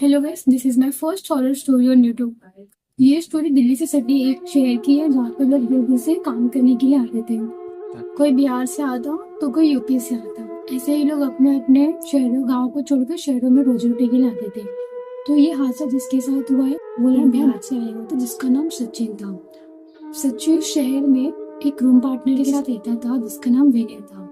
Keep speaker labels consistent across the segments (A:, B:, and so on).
A: Hello guys, this is my first horror story on YouTube. ये story Delhi से सटी एक शहर की है जहाँ पे लोग दिल्ली से काम करने के लिए आते थे। कोई बिहार से आता तो कोई यूपी से आता। ऐसे ही लोग अपने अपने शहरों गाँव को छोड़कर शहरों में रोजी रोटी के लिए आते थे। तो ये हादसा जिसके साथ हुआ है वो लोग बिहार से आया हुआ था जिसका नाम सचिन था। सचिन शहर में एक रूम पार्टनर के साथ रहता था जिसका नाम विनय था।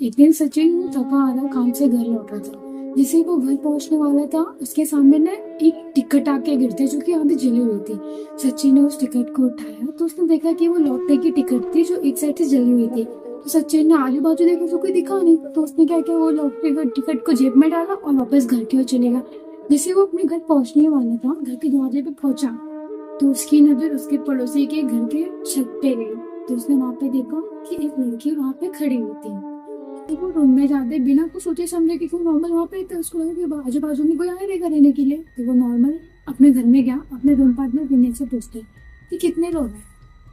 A: एक दिन सचिन थका हारा काम से घर लौटा था। जिसे वो घर पहुंचने वाला था उसके सामने ना एक टिकट आके गिरती जो कि आधी जली हुई थी। सचिन ने उस टिकट को उठाया तो उसने देखा कि वो लॉटरी की टिकट थी जो एक साइड से जली हुई थी। तो सचिन ने आजू बाजू देखा तो कोई दिखा नहीं, तो उसने क्या किया, वो लॉटरी का टिकट को जेब में डाला और वापस घर की ओर चलेगा। जिसे वो अपने घर पहुंचने वाला था, घर के दरवाजे पे पहुंचा तो उसकी नजर उसके पड़ोसी के घर के छत पे गई। तो उसने वहां पे देखा कि एक लड़की वहां पे खड़ी हुई थी। तो वो रूम में जाते बिना कुछ सोचे समझे कि कोई नॉर्मल वहां पे, तो उसको लगा कि आजू बाजू में कोई आया रहेगा रहने के लिए। तो वो नॉर्मल अपने घर में गया, अपने रूम पार्टनर विनय से पूछते कि कितने लोग हैं।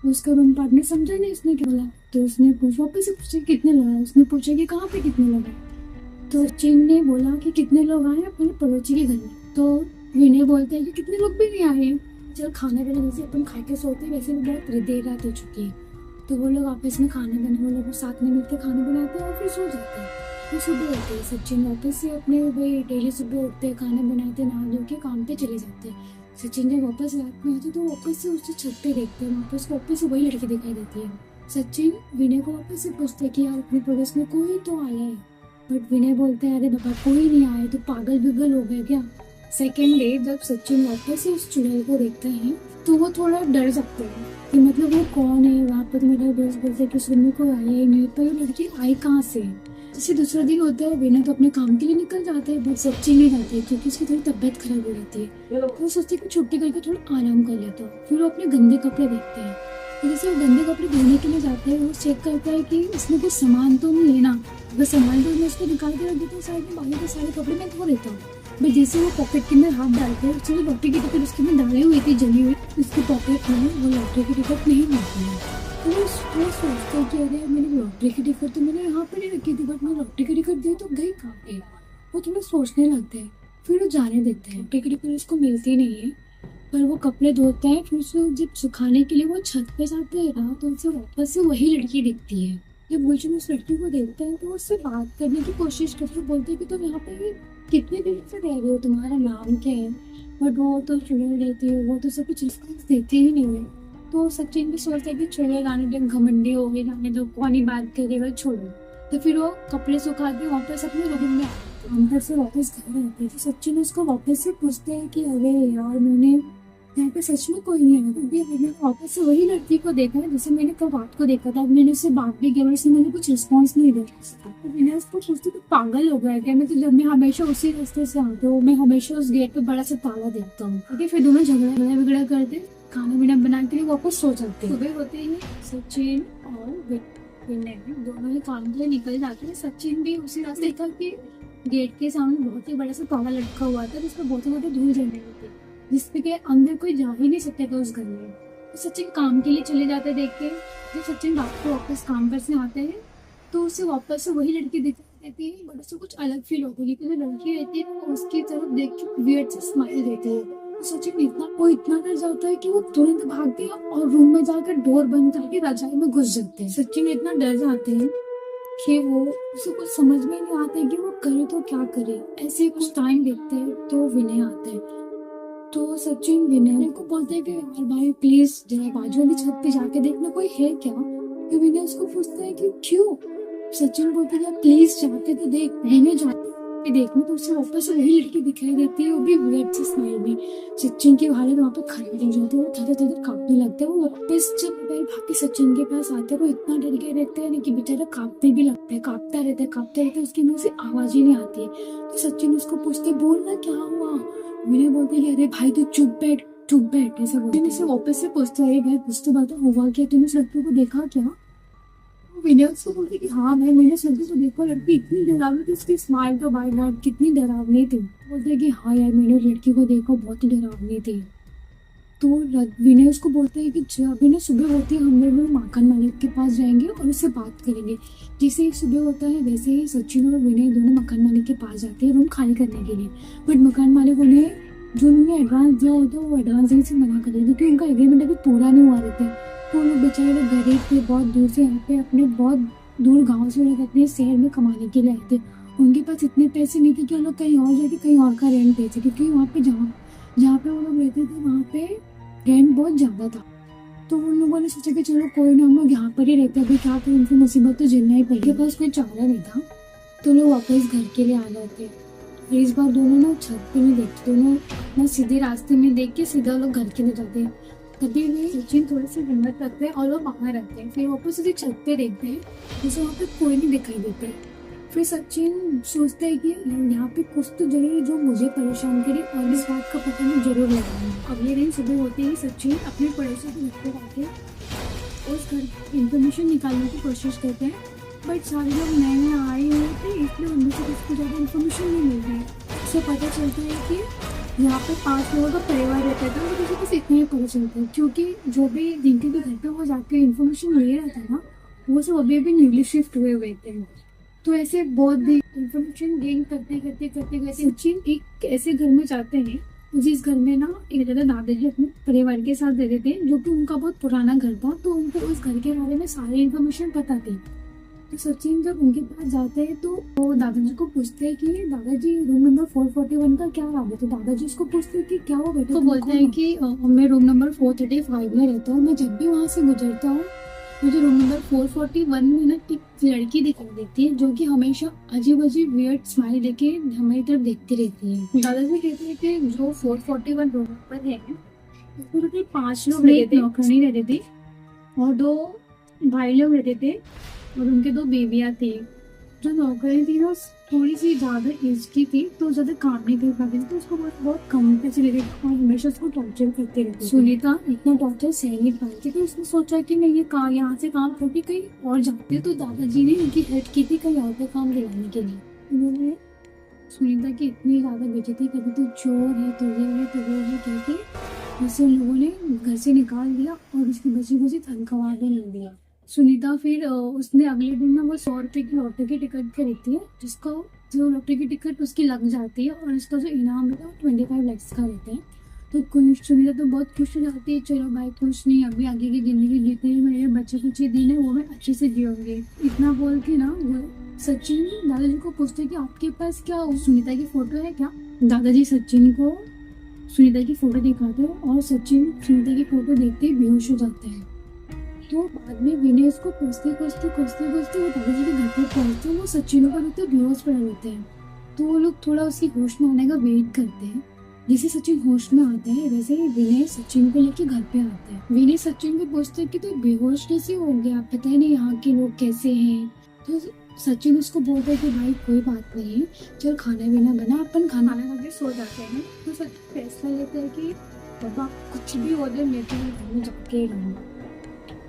A: तो उसका रूम पार्टनर समझा नहीं उसने क्या बोला। तो उसने पूछा, वापस से पूछा कितने लोग हैं। उसने पूछा कि कहाँ पे कितने लोग हैं। तो चिन ने बोला कि कितने लोग आए अपने पड़ोसी के घर में। तो विनय बोलते हैं कि कितने लोग भी नहीं आए, चल खाना पीना जैसे अपन खा के सोते हैं वैसे भी बहुत देर रात हो चुकी है। तो वो लोग आपस में खाना बनाने, वो लोग साथ में मिलकर खाना बनाते हैं और फिर सो जाते हैं। फिर सुबह होते हैं, सचिन वापस से अपने भाई डेली सुबह उठते हैं, खाना बनाते, नहा धो के काम पे चले जाते हैं। सचिन जब वापस रात में आते तो वापस से उससे छत पे देखते हैं, वापस से वही लड़की दिखाई देती है। सचिन विनय को वापस से पूछते हैं कि यार अपने पड़ोस में कोई तो आया है। बट विनय बोलते हैं अरे बाबा कोई नहीं आया, तो पागल बिगल हो गया क्या। सेकेंड डे जब सचिन वापस से उस चुड़ैल को देखते हैं तो वो थोड़ा डर सकते हैं कि मतलब वो कौन है वहाँ पे। तो मेरा दोस्त बोलते हैं कि सुनने में कोई आया ही नहीं, पर वो लड़की आई कहाँ से। जैसे दूसरा दिन होता है, विनय तो अपने काम के लिए निकल जाते हैं बट सच्ची नहीं जाते हैं क्योंकि उसकी थोड़ी तबीयत खराब हो जाती है। तो वो सोचते हैं कि छुट्टी करके थोड़ा आराम कर लेता हूँ। फिर वो अपने गंदे कपड़े देखते हैं। तो जैसे वो गंदे कपड़े धोने के लिए जाते हैं, वो चेक करता है कि इसमें कुछ सामान तो नहीं लेना। अगर सामान तो मैं उसको निकाल के रख देता हूँ साइड में, बाकी के सारे कपड़े मैं धो लेता हूँ। बट जैसे वो पॉकेट के अंदर हाथ डालते हैं, उसने लॉटरी की टिकट उसके अंदर डाली हुई थी जली हुई, उसकी पॉकेट में वो लॉटरी की टिकट नहीं मिलती है। तो वो सोचते हैं कि अरे मैंने लॉटरी की टिकट तो मैंने यहाँ पर ही रखी थी, बट मैं लॉटरी की टिकट दी तो गई कहाँ पे। वो थोड़ा सोचने लगते हैं। फिर वो जाने देते हैं, लॉटरी की टिकट उसको मिलती नहीं है। पर वो कपड़े धोते हैं, फिर उसको जब सुखाने के लिए वो छत पे जाते हैं ना तो उनसे वापस से वही लड़की दिखती है। जब गुलशन उस लड़की को देखते हैं तो वो उससे बात करने की कोशिश करते, बोलते हैं कि तुम यहाँ पे कितने दिन से रह रहे हो, तुम्हारा नाम क्या है। बट वो तो चुड़ैल रहती है, वो तो सब कुछ रिस्पॉन्स देती ही नहीं है। तो सचिन भी सोचते हैं कि चुड़ैल आने दो, घमंडी हो गई, जाने दो, कौन ही बात करेगा, छोड़ो। तो फिर वो कपड़े सुखा के वापस अपने रूम में आते हैं, अंदर से वापस घर आते हैं। तो सचिन उसको वापस से पूछते हैं कि अरे यार मैंने यहाँ पे सच में कोई नहीं आया, क्योंकि मैंने वापस से वही लड़की को देखा है जैसे मैंने कल रात को देखा था। मैंने उससे बात भी की, उसने मैंने कुछ रिस्पॉन्स नहीं दिया। तो मैंने उसको पूछती तो पागल हो गया क्या, मैं तो जब मैं हमेशा उसी रास्ते से आती हूँ, मैं हमेशा उस गेट पे बड़ा सा ताला देखता हूँ। ठीक है, फिर दोनों झगड़ा बिगड़ा करते, खाना पीना बना के लिए वापस सो जाते हैं। सुबह होते ही सचिन और विनय दोनों ही काम के लिए निकल जाते हैं। सचिन भी उसी रास्ते था कि गेट के सामने बहुत ही बड़ा सा ताला लटका हुआ था जिसपे बहुत ही ज्यादा धूल जमी हुई थी, जिसपे के अंदर कोई जा ही नहीं सकता था उस घर में। तो सचिन काम के लिए चले जाते देख के। जब सचिन रात को वापस काम पर से आते हैं तो उसे वापस से वही लड़की दिखाई देती है, बट उसे कुछ अलग फील होती है क्योंकि जो लड़की रहती है वो उसकी तरफ देख के वियर्ड से स्माइल देती है। तो सचिन इतना डर जाता है कि वो तुरंत भागते हैं और रूम में जाकर डोर बंद करके रजाई में घुस जाते हैं। सचिन इतना डर जाते हैं कि वो उसे कुछ समझ में नहीं आता है कि वो करे तो क्या करे। ऐसे कुछ टाइम देखते हैं तो विनय आता है। तो सचिन विनय को बोलते हैं कि यार भाई प्लीज जरा बाजू वाली छत पे जाके देखना कोई है क्या। तो विनय उसको पूछता है कि क्यों। सचिन बोलते हैं प्लीज जाके तो देख। मैंने जाके देखने तो उससे वापस से वही लड़की दिखाई देती है, वो भी वियर्ड से स्माइल में। सचिन की हालत वहाँ पे खराब हो जाती है, वो थर थर कांपने लगता है। वो वापस जब भाई भाग के सचिन के पास आते हैं वो इतना डर के रहते हैं कि बेचारा कांपने भी लगता है, कांपता रहता है, उसके मुंह से आवाज ही नहीं आती है। तो सचिन उसको पूछते बोलना क्या हुआ। मैंने बोलते कि अरे भाई तू चुप बैठ ऐसा बोलते। मैंने वापस से पूछते अरे भाई कुछ तो बता, हुआ क्या, तूने उस लड़की को देखा क्या। मैंने उसको बोलती कि हाँ भाई मैंने उस लड़की को देखा, लड़की इतनी डरावनी थी, उसकी स्माइल तो भाई बहुत कितनी डरावनी थी। बोलते कि हाँ यार मैंने उस लड़की को देखा, बहुत ही डरावनी थी। तो विनय उसको बोलते हैं कि अभी ना सुबह होती है हम लोग मकान मालिक के पास जाएंगे और उससे बात करेंगे। जैसे ही सुबह होता है वैसे ही सचिन और विनय दोनों मकान मालिक के पास जाते हैं रूम खाली करने के लिए। बट मकान मालिक उन्हें जो उन्होंने एडवांस दिया होता है वो एडवांस देने से मना कर देते क्योंकि उनका एग्रीमेंट अभी पूरा नहीं हुआ रहता है। तो वो लोग बेचारे लोग गरीब थे, बहुत दूर से यहाँ पे अपने बहुत दूर गाँव से लोग अपने शहर में कमाने के लिए आए थे। उनके पास इतने पैसे नहीं थे कि वो लोग कहीं और जाके कहीं और का रेंट दे सके, क्योंकि वहाँ पे जहाँ जहाँ पे वो लोग रहते थे वहाँ पे रेंट बहुत ज़्यादा था। तो उन लोगों ने सोचा कि चलो कोई ना, हम लोग यहाँ पर ही रहते हैं, अभी क्या करें, उनको मुसीबत तो झेलना ही पड़ेगी। पास कोई चारा नहीं था तो लोग वापस घर के लिए आ जाते। फिर इस बार दोनों ना छत पे नहीं देखते, दोनों ना सीधे रास्ते में देख के सीधा लोग घर के लिए जाते हैं। तभी भी सचिन थोड़ी सी हिम्मत रखते हैं और वो बाहर रखते हैं। फिर वापस सीधे छत पे देखते हैं, जैसे वहाँ पे कोई नहीं दिखाई देते। फिर सचिन सोचता है कि यहाँ पे कुछ तो जरूर है जो मुझे परेशान करे और इस बात का पता मैं जरूर लगाऊंगा। अगले दिन सुबह होते ही सचिन अपने पड़ोसी के घर पे आके उस घर की इन्फॉर्मेशन निकालने की कोशिश करते हैं, बट सारे लोग नए नए आए हुए थे इसलिए उनमें से किसी को ज़्यादा इन्फॉर्मेशन नहीं मिल रही। उससे पता चलता है कि यहाँ पे 5 लोगों का परिवार रहता था, तो किसी बस इतना ही पता चलता है क्योंकि जो भी जिनके भी घर पे वो जाके इन्फॉर्मेशन ले रहा था ना, वो सब अभी अभी न्यूली शिफ्ट हुए हुए थे। तो ऐसे बहुत भी इन्फॉर्मेशन गेन करते करते करते करते सचिन एक ऐसे घर में जाते हैं जिस घर में ना एक दादा दादाजी अपने परिवार के साथ रहते थे, जो कि उनका बहुत पुराना घर था। तो उनको उस घर के बारे में सारी इन्फॉर्मेशन पता थी। तो सचिन जब उनके पास जाते हैं तो वो दादाजी को पूछते हैं कि दादाजी रूम नंबर 441 का क्या नाम है। तो दादाजी उसको पूछते हैं कि क्या वो बेटा, तो बोलते हैं कि मैं रूम नंबर 435 में रहता हूँ, मैं जब भी वहाँ से गुजरता हूँ मुझे रूम नंबर 441 में ना एक लड़की दिखाई देती है जो कि हमेशा अजीब अजीब वियर्ड स्माइल देके हमारी तरफ देखती रहती है। दादाजी कहते हैं कि जो 441 रूम नंबर है उसमें टोटल 5 लोग रहते थे, नौकरानी रहते थे और 2 भाई लोग रहते थे और उनके 2 बेबियां थी। जो नौकरानी थी ना थोड़ी सी ज्यादा एज की थी, तो ज्यादा काम नहीं कर पाती थी, तो उसको बहुत कम पैसे लेते थे और हमेशा उसको टॉर्चर करते रहते। सुनीता इतना टॉर्चर सह नहीं पाई थी, तो उसने सोचा कि मैं ये काम यहाँ से काम करके कहीं और जाती है। तो दादाजी ने उनकी हेल्प की थी कहीं और पे काम दिलाने के लिए। उन्होंने सुनीता की इतनी ज्यादा बेइज्जती करी, तो चोर है तो ये है तो वो है कहके उसे उन लोगों ने घर से निकाल दिया और उसकी बची बची तनख्वाह भी नहीं दिया। सुनीता फिर उसने अगले दिन ना वो 100 रुपए की लॉटरी की टिकट खरीदती है, जिसको जो लॉटरी की टिकट उसकी लग जाती है और उसका जो इनाम है वो 25 lakhs का रहता है। तो सुनीता तो बहुत खुश हो जाती है, चलो भाई कुछ नहीं, अभी आगे की जिंदगी जितने भी मेरे बच्चे कुछ दिन है वो मैं अच्छे से जियूंगी। इतना बोल के ना वो सचिन दादाजी को पूछते कि आपके पास क्या सुनीता की फोटो है क्या। दादाजी सचिन को सुनीता की फोटो दिखाते हैं और सचिन सुनीता की फोटो देखते ही बेहोश हो जाते हैं। तो बाद में विनय उसको खोजते खोजते खोजते खोजते वो दादाजी के घर पर पहुंचते हैं। वो सचिन को देखते बेहोश पड़े रहते हैं। तो वो लोग थोड़ा उसकी होश में आने का वेट करते हैं। जैसे सचिन होश में आता है वैसे ही विनय सचिन को लेके घर पे आते हैं। विनय सचिन को पूछते हैं कि तू बेहोश कैसे हो गया, पता ही नहीं यहाँ के लोग कैसे हैं। तो सचिन उसको बोलता है कि भाई कोई बात नहीं, चल खाना पीना बना, अपन खाना खा के सो जाते हैं। तो सचिन फैसला लेता है कि बाबा कुछ भी हो जाए मैं तो घर में जाके रहूँगा।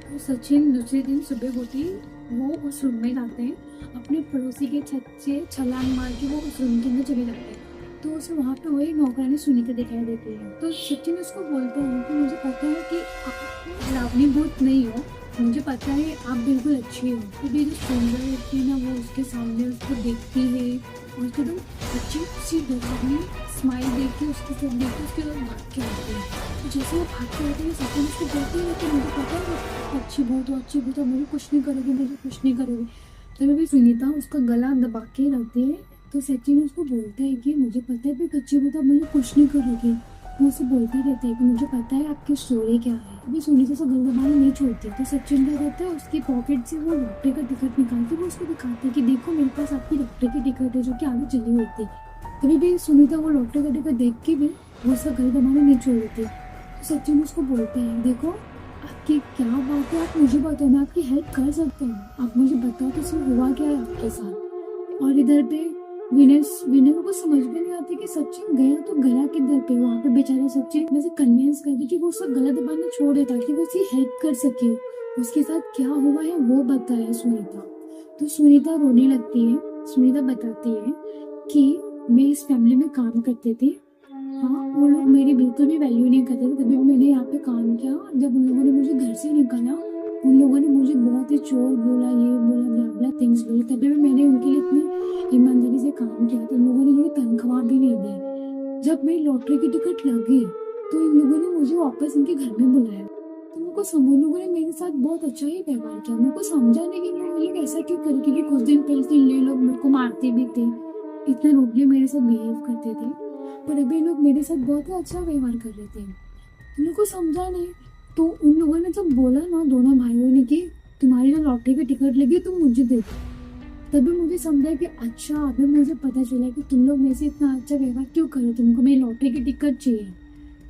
A: तो सचिन दूसरे दिन सुबह होती वो उस रूम में जाते हैं, अपने पड़ोसी के छत से छलांग मार के वो उस रूम के अंदर चले जाते हैं। तो उसे वहाँ पे वही नौकरानी सुनीता दिखाई देती है। तो सचिन उसको बोलते हैं कि मुझे पता है कि आप डरावनी भूत नहीं हो, मुझे पता है आप बिल्कुल अच्छी हो। तो ये जो सुंदर लड़की है ना वो उसके सामने उसको देखती है और उसको एकदम अच्छी सी डरावनी स्माइल देख के उसकी सब देख के उसके लोग भाग के आते हैं। तो जैसे वो भाग के आते हैं सचिन उसको बोलते हैं कि मुझे पता है वो अच्छी बहुत हो, अच्छी बहुत हो, मुझे कुछ नहीं करोगे, मुझे कुछ नहीं करोगे। तभी भी सुनीता उसका गला दबा के रखती है। तो सचिन उसको बोलता है कि मुझे पता है भी अच्छी बहुत, मुझे कुछ नहीं करोगे। वो उसे बोलते रहते हैं कि मुझे पता है आपकी स्टोरी क्या है। अभी सुनीता से गल दबाना नहीं छोड़ती। तो सचिन क्या करता है उसकी पॉकेट से वो लॉटरी का टिकट निकाल के वो उसको दिखाते हैं कि देखो मेरे पास आपकी लॉटरी की टिकट है जो कि आगे चली हुई थी। तभी भी सुनीता वो लॉटरी का टिकट देख के भी वो उसका गल दबाना नहीं छोड़ देती। तो सचिन उसको बोलते हैं देखो आपकी क्या बात है, आप मुझे बताओ, मैं आपकी हेल्प कर सकता हूँ, आप मुझे बताओ कि इसमें हुआ क्या है आपके साथ। और इधर पे विनय को कुछ समझ में नहीं आती कि सचिन गया तो गया किधर पे। वहाँ पे बेचारा सचिन वैसे कन्विंस कर दी कि वो उसका गला दबाना छोड़ दे ताकि वो उसकी हेल्प कर सके। उसके साथ क्या हुआ है वो बताया सुनीता। तो सुनीता रोने लगती है। सुनीता बताती है कि मैं इस फैमिली में काम करती थी, हाँ वो लोग मेरी बिल्कुल भी वैल्यू नहीं करते थे, तभी मैंने यहाँ पे काम किया। जब उन लोगों ने मुझे घर से निकाला उन लोगों ने मुझे बहुत ही चोर बोला, ये बोला, ब्ला ब्ला थिंग्स बोले, तभी भी मैंने उनके लिए इतनी ईमानदारी से काम किया। तो उन लोगों ने मुझे तनख्वाह भी नहीं दी। जब मेरी लॉटरी की टिकट लगी तो इन लोगों ने मुझे वापस इनके घर में बुलाया। तो मेरे को सब उन लोगों ने मेरे साथ बहुत अच्छा ही व्यवहार किया। मेरे को समझा नहीं कि ये लोग ऐसा क्यों करे, क्योंकि कुछ दिन पहले ये लोग मेरे को मारते भी थे, इतना रूडली मेरे साथ बिहेव करते थे, पर अभी लोग मेरे साथ बहुत ही अच्छा व्यवहार कर रहे थे। मेरे को समझा नहीं। तो उन लोगों ने जब बोला ना, दोनों भाइयों ने, कि तुम्हारी जो लॉटरी की टिकट लगी तुम मुझे दे दो, तभी मुझे समझा कि अच्छा, अभी मुझे पता चला कि तुम लोग मेरे से इतना अच्छा व्यवहार क्यों करो, तुमको मेरी लॉटरी की टिकट चाहिए।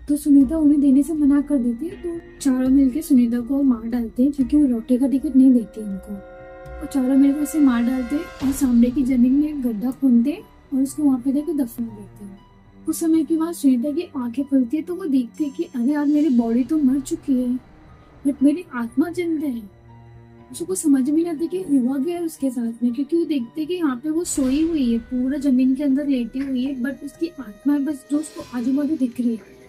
A: तो सुनीता उन्हें देने से मना कर देती है, तो चारों मिलके सुनीता को मार डालते हैं, क्योंकि वो लॉटरी का टिकट नहीं देती उनको। और चारों मिलकर उसे मार डालते और सामने की जमीन में एक गड्ढा खोदते और उसको वहां पे जाकर दफना देते हैं। कुछ समय के बाद सुनीता की आंखें खुलती है, तो वो देखती है कि अरे यार, मेरी बॉडी तो मर चुकी है बट मेरी आत्मा जिंदा है। उसको समझ में नहीं आती कि हुआ गया है उसके साथ में, क्योंकि वो देखते कि यहाँ पे वो सोई हुई है, पूरा जमीन के अंदर लेटी हुई है, बट उसकी आत्मा बस जो उसको आजू बाजू दिख रही है।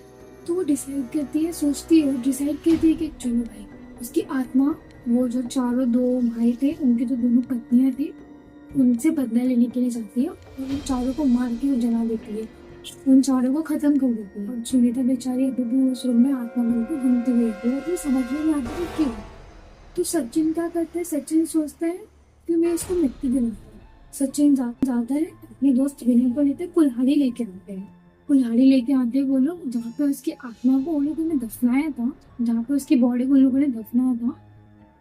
A: तो वो डिसाइड करती है, सोचती है, डिसाइड करती है कि चलो भाई, उसकी आत्मा, वो जो चारों दो भाई थे, उनकी जो दोनों पत्नियां थी, उनसे बदला लेने के लिए जाती है और उन चारों को मार के वो जला देती है, उन चारों को खत्म कर देती है। और सुनीता बेचारी अभी भी उस रूम में आत्मा बन के घूमती हुई है, तो समझ में नहीं आता कि क्यों। तो सचिन क्या करता है, सचिन सोचता है कि मैं इसको मिट्टी दिलाता हूँ। सचिन जाता है, अपने दोस्त विनय को लेते कुल्हाड़ी लेके आते हैं। कुल्हाड़ी लेके आते हैं वो लोग, जहाँ पे उसकी आत्मा को उन लोगों ने दफनाया था, जहाँ पे उसकी बॉडी को उन लोगों ने दफनाया था,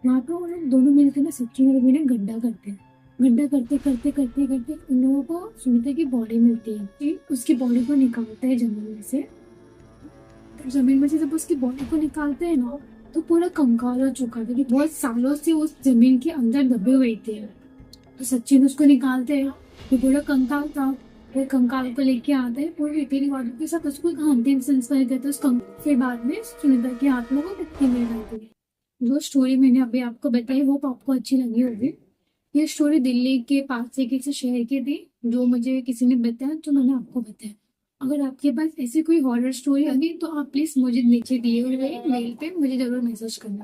A: वहाँ पे वो लोग दोनों मिलकर ना, सचिन और विनय गड्ढा करते हैं। गड्ढा करते करते करते करते उन लोगों को सुनीता की बॉडी मिलती है। फिर उसकी बॉडी को निकालता है जमीन में से। तो जमीन में से जब उसकी बॉडी को निकालते हैं ना, तो पूरा कंकाल हो चुका था, क्योंकि बहुत सालों से उस जमीन के अंदर दबे हुए थे। तो सचिन उसको निकालते हैं, तो पूरा कंकाल था। फिर कंकाल को लेके आते हैं, पूरी रीति रिवाजों के साथ उसको अंतिम संस्कार करते हैं उस कंकाल। फिर बाद में सुनीता की आत्मा को मिट्टी में डालते हैं। जो स्टोरी मैंने अभी आपको बताई, वो आपको अच्छी लगी होगी। ये स्टोरी दिल्ली के पास से किसी शहर की थी, जो मुझे किसी ने बताया, तो मैंने आपको बताया। अगर आपके पास ऐसी कोई हॉरर स्टोरी होगी तो आप प्लीज मुझे नीचे दिए हुए मेल पे मुझे जरूर मैसेज करना।